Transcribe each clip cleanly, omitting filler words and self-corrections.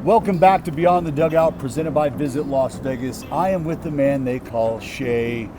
Welcome back to Beyond the Dugout, presented by Visit Las Vegas. I am with the man they call Shea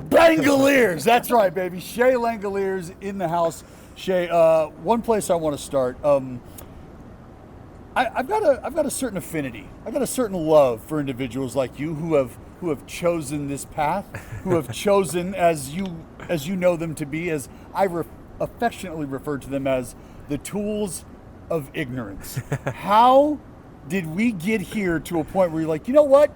Langeliers. That's right, baby. Shea Langeliers in the house. Shea, one place I want to start. I've got a certain affinity. I've got a certain love for individuals like you who have chosen this path, who have chosen, as you know them to be, as I affectionately refer to them as, the tools of ignorance. How did we get here to a point where you're like, you know what,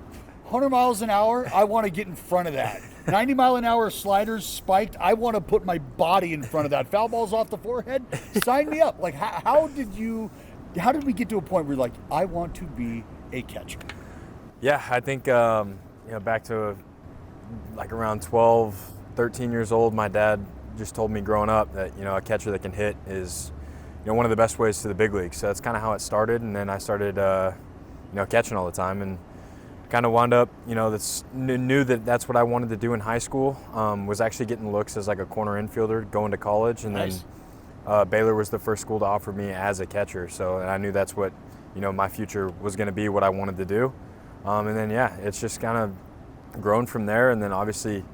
100 miles an hour, I want to get in front of that. 90 mile an hour sliders spiked, I want to put my body in front of that. Foul balls off the forehead, sign me up. Like, how did we get to a point where you're like, I want to be a catcher? Yeah, I think back to like around 12, 13 years old, my dad just told me growing up that a catcher that can hit is one of the best ways to the big leagues. So that's kind of how it started, and then I started catching all the time, and kind of wound up knew that that's what I wanted to do in high school. Was actually getting looks as like a corner infielder going to college, and nice. Then Baylor was the first school to offer me as a catcher. So and I knew that's what my future was going to be, what I wanted to do. And then it's just kind of grown from there, and then obviously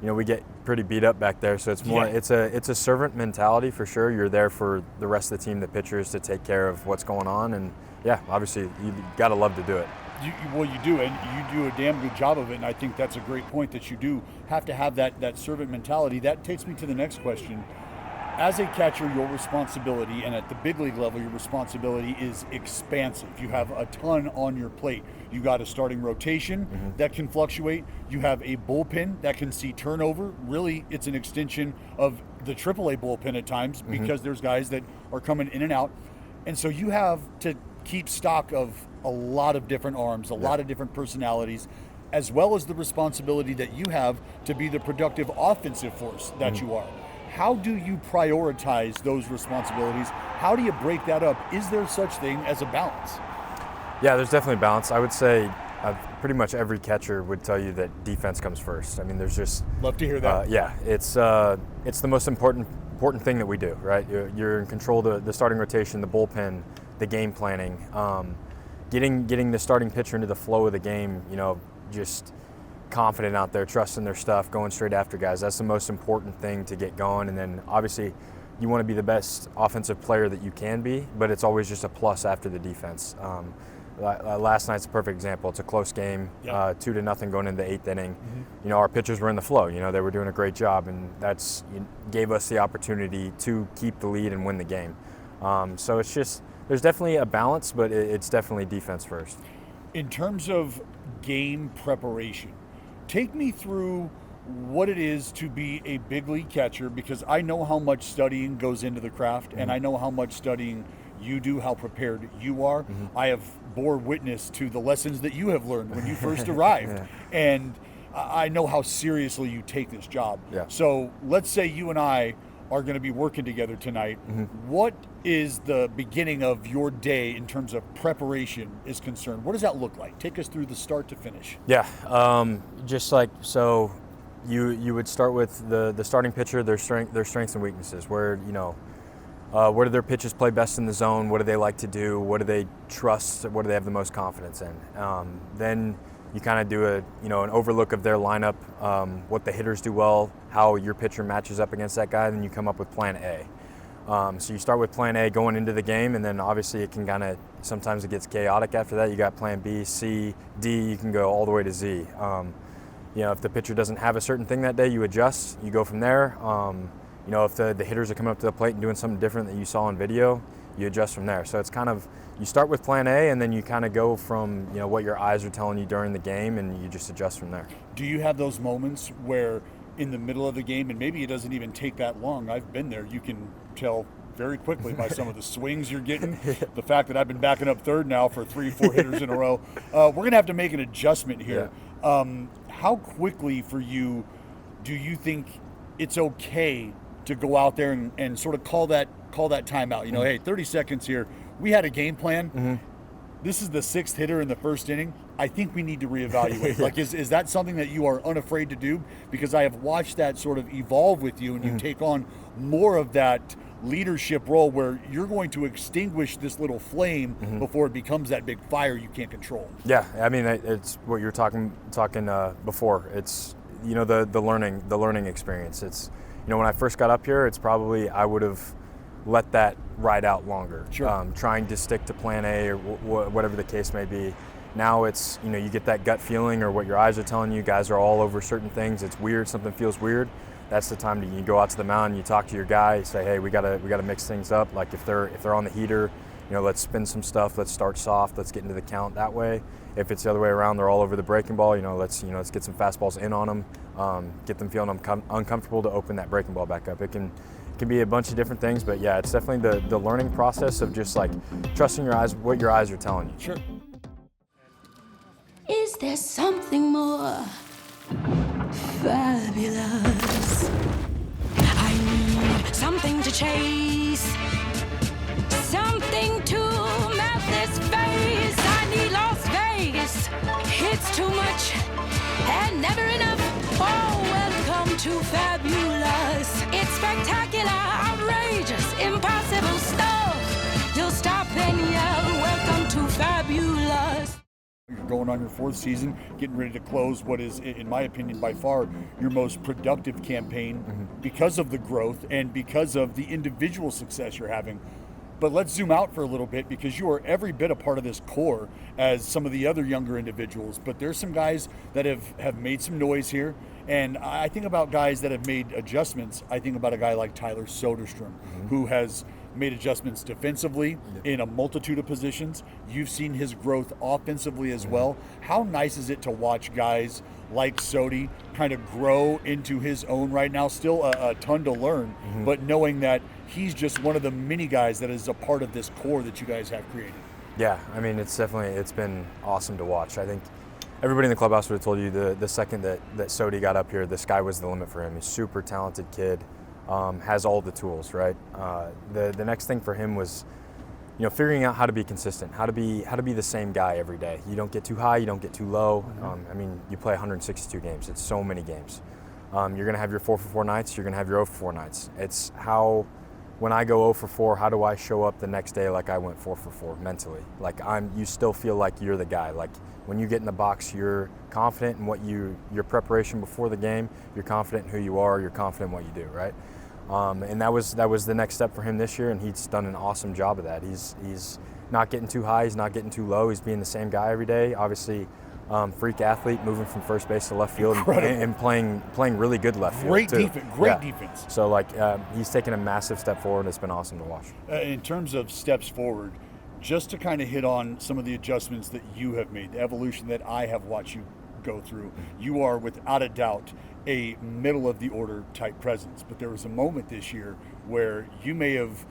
we get pretty beat up back there, so it's more it's a servant mentality for sure. You're there for the rest of the team, the pitchers, to take care of what's going on, and obviously you gotta love to do it. You do, and you do a damn good job of it, and I think that's a great point, that you do have to have that servant mentality. That takes me to the next question. As a catcher, your responsibility, and at the big league level, your responsibility is expansive. You have a ton on your plate. You got a starting rotation that can fluctuate. You have a bullpen that can see turnover. Really, it's an extension of the AAA bullpen at times, because there's guys that are coming in and out. And so you have to keep stock of a lot of different arms, a lot of different personalities, as well as the responsibility that you have to be the productive offensive force that you are. How do you prioritize those responsibilities? How do you break that up? Is there such thing as a balance? Yeah, there's definitely a balance. I would say pretty much every catcher would tell you that defense comes first. I mean, there's just... Love to hear that. It's the most important thing that we do, right? You're in control of the starting rotation, the bullpen, the game planning, getting the starting pitcher into the flow of the game, just confident out there, trusting their stuff, going straight after guys. That's the most important thing to get going. And then obviously you want to be the best offensive player that you can be, but it's always just a plus after the defense. Last night's a perfect example. It's a close game, 2-0 going into the 8th inning. Our pitchers were in the flow. They were doing a great job, and that's gave us the opportunity to keep the lead and win the game. So it's just, there's definitely a balance, but it's definitely defense first. In terms of game preparation, take me through what it is to be a big league catcher, because I know how much studying goes into the craft, and I know how much studying you do, how prepared you are. I have bore witness to the lessons that you have learned when you first arrived, and I know how seriously you take this job. So let's say you and I are going to be working together tonight. What is the beginning of your day in terms of preparation is concerned? What does that look like? Take us through the start to finish. Just like, so you would start with the starting pitcher, their strengths and weaknesses. Where do their pitches play best in the zone? What do they like to do? What do they trust? What do they have the most confidence in? Then you kind of do an overlook of their lineup, what the hitters do well, how your pitcher matches up against that guy, then you come up with plan A. So you start with plan A going into the game, and then obviously it can sometimes it gets chaotic after that. You got plan B, C, D, you can go all the way to Z. If the pitcher doesn't have a certain thing that day, you adjust, you go from there. If the hitters are coming up to the plate and doing something different that you saw on video, you adjust from there. So it's kind of, you start with plan A, and then you kind of go from what your eyes are telling you during the game, and you just adjust from there. Do you have those moments where in the middle of the game, and maybe it doesn't even take that long, I've been there, you can tell very quickly by some of the swings you're getting, the fact that I've been backing up third now for 3-4 hitters in a row, we're going to have to make an adjustment here. How quickly for you do you think it's okay to go out there and sort of call that timeout? Hey, 30 seconds here. We had a game plan. This is the 6th hitter in the first inning. I think we need to reevaluate. Like, is that something that you are unafraid to do? Because I have watched that sort of evolve with you, and you take on more of that leadership role where you're going to extinguish this little flame before it becomes that big fire you can't control. Yeah, I mean, it's what you're talking before. It's, you know, the learning experience. It's, you know, when I first got up here, it's probably I would have let that ride out longer. Sure. Trying to stick to plan A or whatever the case may be. Now it's, you know, you get that gut feeling or what your eyes are telling you. Guys are all over certain things. It's weird. Something feels weird. That's the time you go out to the mound. You talk to your guy. You say, hey, we gotta mix things up. Like if they're on the heater, you know, let's spin some stuff. Let's start soft. Let's get into the count that way. If it's the other way around, they're all over the breaking ball. You know, let's get some fastballs in on them. Get them feeling uncomfortable to open that breaking ball back up. It can be a bunch of different things, but yeah, it's definitely the learning process of just like trusting your eyes, what your eyes are telling you. Sure. Is there something more fabulous? I need something to chase, something to melt this face. I need Las Vegas. It's too much and never enough. Oh, welcome to fabulous. It's spectacular, outrageous, impossible stuff. You'll stop and yell, welcome to fabulous. You're going on your 4th season, getting ready to close what is, in my opinion, by far your most productive campaign because of the growth and because of the individual success you're having. But let's zoom out for a little bit, because you are every bit a part of this core as some of the other younger individuals. But there's some guys that have made some noise here. And I think about guys that have made adjustments. I think about a guy like Tyler Soderstrom, who has made adjustments defensively in a multitude of positions. You've seen his growth offensively as well. How nice is it to watch guys like Sody kind of grow into his own right now? Still a ton to learn, but knowing that he's just one of the many guys that is a part of this core that you guys have created. Yeah, I mean, it's been awesome to watch. I think everybody in the clubhouse would have told you the second that Sody got up here, the sky was the limit for him. He's a super talented kid. Has all the tools, right? The next thing for him was, you know, figuring out how to be consistent, how to be the same guy every day. You don't get too high, you don't get too low. I mean, you play 162 games. It's so many games. You're gonna have your 4 for 4 nights. You're gonna have your 0 for 4 nights. It's how, when I go 0 for 4, how do I show up the next day like I went 4 for 4 mentally? Like you still feel like you're the guy. Like when you get in the box, you're confident in your preparation before the game. You're confident in who you are. You're confident in what you do, right? And that was the next step for him this year, and he's done an awesome job of that. He's not getting too high, he's not getting too low. He's being the same guy every day. Obviously, freak athlete, moving from first base to left field and playing really good left field. Great too. defense. So like he's taken a massive step forward. It's been awesome to watch. In terms of steps forward, just to kind of hit on some of the adjustments that you have made, the evolution that I have watched you go through, you are without a doubt a middle of the order type presence. But there was a moment this year where you may have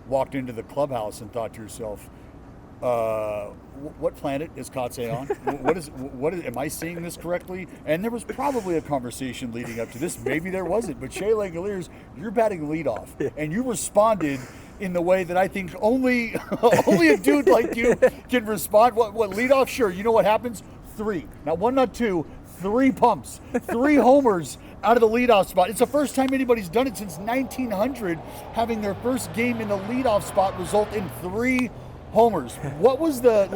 walked into the clubhouse and thought to yourself, what planet is Kotsay on? Am I seeing this correctly? And there was probably a conversation leading up to this. Maybe there wasn't, but Shea Langeliers, you're batting leadoff, and you responded in the way that I think only a dude like you can respond. What leadoff? Sure. You know what happens? 3, not 1, not 2, 3 pumps, 3 homers out of the leadoff spot. It's the first time anybody's done it since 1900, having their first game in the leadoff spot result in 3 homers. What was the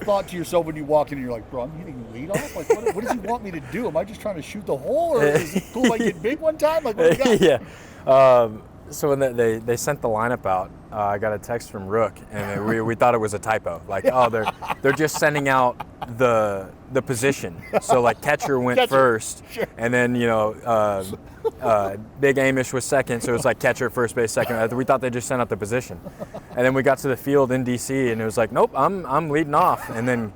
thought to yourself when you walk in and you're like, bro, I'm hitting leadoff? Like, what does he want me to do? Am I just trying to shoot the hole, or is it cool if I get big one time? Like, what do you got? Yeah. So when they sent the lineup out, I got a text from Rook, and we thought it was a typo. Like, oh, they're just sending out the position. So like catcher went first, sure. And then Big Amish was second, so it was like catcher, first base, second. We thought they just sent out the position, and then we got to the field in DC, and it was like, nope, I'm leading off, and then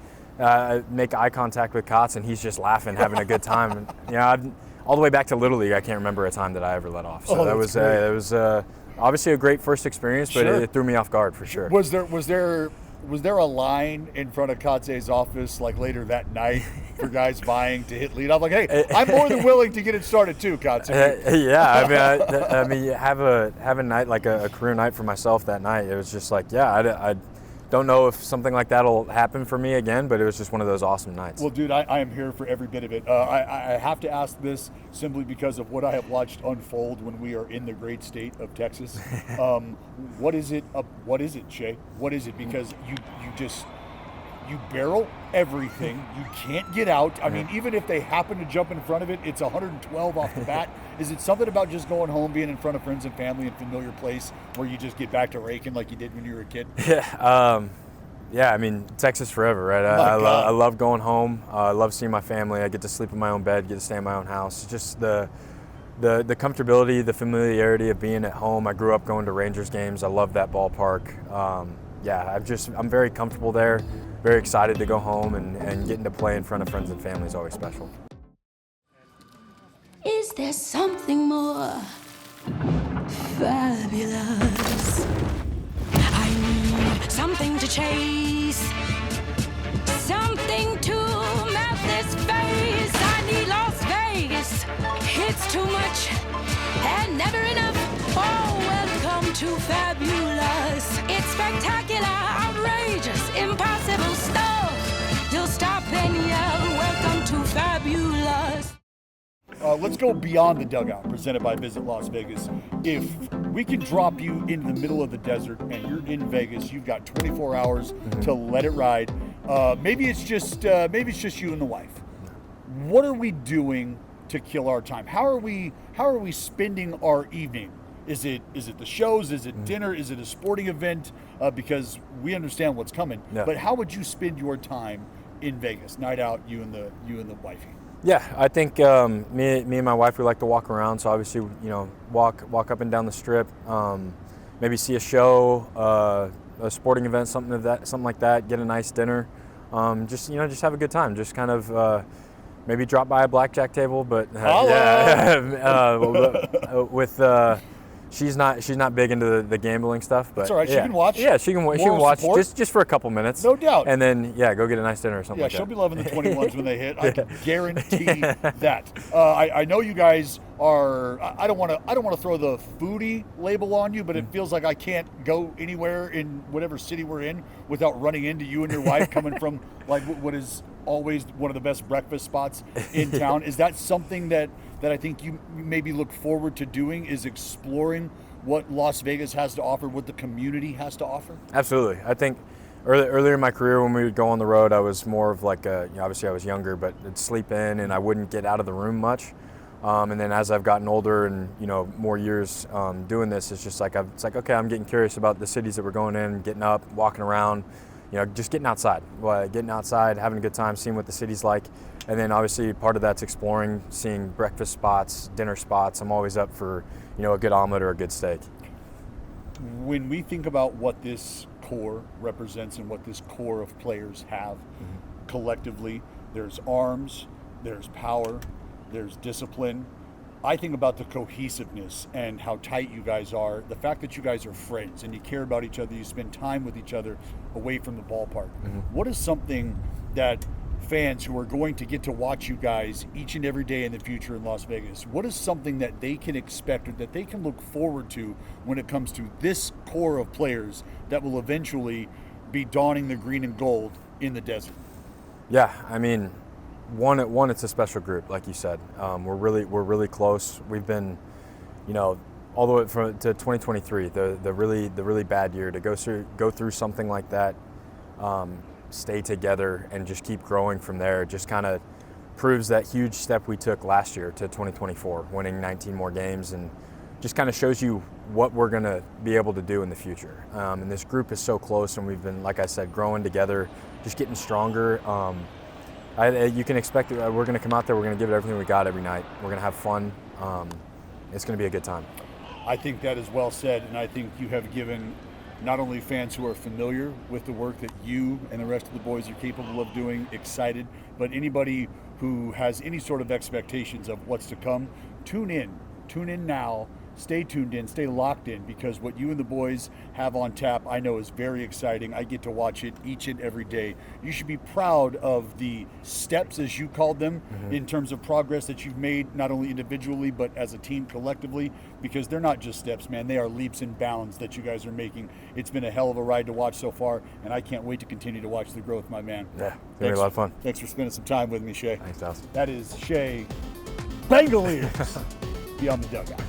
make eye contact with Kotz, and he's just laughing, having a good time. And, all the way back to Little League, I can't remember a time that I ever let off. So that was obviously a great first experience, but it threw me off guard for sure. Was there a line in front of Kotsay's office like later that night for guys vying to hit leadoff? Like, hey, I'm more than willing to get it started too, Kotsay. Yeah, I mean, have a night like a career night for myself that night. It was just like, yeah, don't know if something like that will happen for me again, but it was just one of those awesome nights. Well, dude, I am here for every bit of it. I have to ask this simply because of what I have watched unfold when we are in the great state of Texas. What is it, Shea? What is it? Because you barrel everything. You can't get out. I mean, even if they happen to jump in front of it, it's 112 off the bat. Is it something about just going home, being in front of friends and family, and familiar place where you just get back to raking like you did when you were a kid? Yeah, I mean, Texas forever, right? I love going home. I love seeing my family. I get to sleep in my own bed, get to stay in my own house. Just the comfortability, the familiarity of being at home. I grew up going to Rangers games. I love that ballpark. I'm very comfortable there. Very excited to go home, and getting to play in front of friends and family is always special. Is there something more fabulous? I need something to chase, something to melt this face. I need Las Vegas. It's too much and never enough. Oh, welcome to fabulous. It's spectacular, outrageous, impossible stuff. You'll stop and yell, welcome to fabulous. Let's go Beyond the Dugout, presented by Visit Las Vegas. If we can drop you into the middle of the desert and you're in Vegas, you've got 24 hours to let it ride. Maybe it's just you and the wife. What are we doing to kill our time? How are we spending our evening? Is it the shows? Is it dinner? Is it a sporting event? Because we understand what's coming. Yeah. But how would you spend your time in Vegas, night out, you and the wifey? Yeah, I think me and my wife, we like to walk around. So obviously, walk up and down the strip, maybe see a show, a sporting event, something like that. Get a nice dinner, just have a good time. Just kind of maybe drop by a blackjack table, but with. She's not big into the gambling stuff, but that's all right. Yeah. She can watch. Yeah, she can watch just for a couple minutes. No doubt. And then go get a nice dinner or something. Yeah, like she'll that. be loving the 21s when they hit. I can guarantee that. I know you guys are. I don't want to throw the foodie label on you, but it feels like I can't go anywhere in whatever city we're in without running into you and your wife coming from like what is always one of the best breakfast spots in town. Is that something that I think you maybe look forward to doing, is exploring what Las Vegas has to offer, what the community has to offer? Absolutely. I think earlier in my career when we would go on the road, I was more of like obviously I was younger, but I'd sleep in and I wouldn't get out of the room much. And then as I've gotten older and more years doing this, it's like okay, I'm getting curious about the cities that we're going in, getting up, walking around, just getting outside, having a good time, seeing what the city's like. And then obviously part of that's exploring, seeing breakfast spots, dinner spots. I'm always up for, a good omelet or a good steak. When we think about what this core represents and what this core of players have collectively, there's arms, there's power, there's discipline. I think about the cohesiveness and how tight you guys are, the fact that you guys are friends and you care about each other, you spend time with each other away from the ballpark. What is something that fans who are going to get to watch you guys each and every day in the future in Las Vegas, what is something that they can expect or that they can look forward to when it comes to this core of players that will eventually be donning the green and gold in the desert? Yeah, I mean, one, it's a special group, like you said. We're really close. We've been, all the way to 2023, the really bad year, to go through something like that. Stay together and just keep growing from there. It just kind of proves that huge step we took last year to 2024, winning 19 more games, and just kind of shows you what we're going to be able to do in the future. And this group is so close, and we've been, like I said, growing together, just getting stronger. You can expect we're going to come out there, we're going to give it everything we got every night. We're going to have fun. It's going to be a good time. I think that is well said, and I think you have given not only fans who are familiar with the work that you and the rest of the boys are capable of doing excited, but anybody who has any sort of expectations of what's to come, tune in now stay tuned in, stay locked in, because what you and the boys have on tap, I know, is very exciting. I get to watch it each and every day. You should be proud of the steps, as you called them, in terms of progress that you've made, not only individually, but as a team collectively, because they're not just steps, man. They are leaps and bounds that you guys are making. It's been a hell of a ride to watch so far, and I can't wait to continue to watch the growth, my man. Yeah, it's gonna be a lot of fun. Thanks for spending some time with me, Shea. Thanks, Dallas. That is Shea Langeliers, Beyond the Dugout.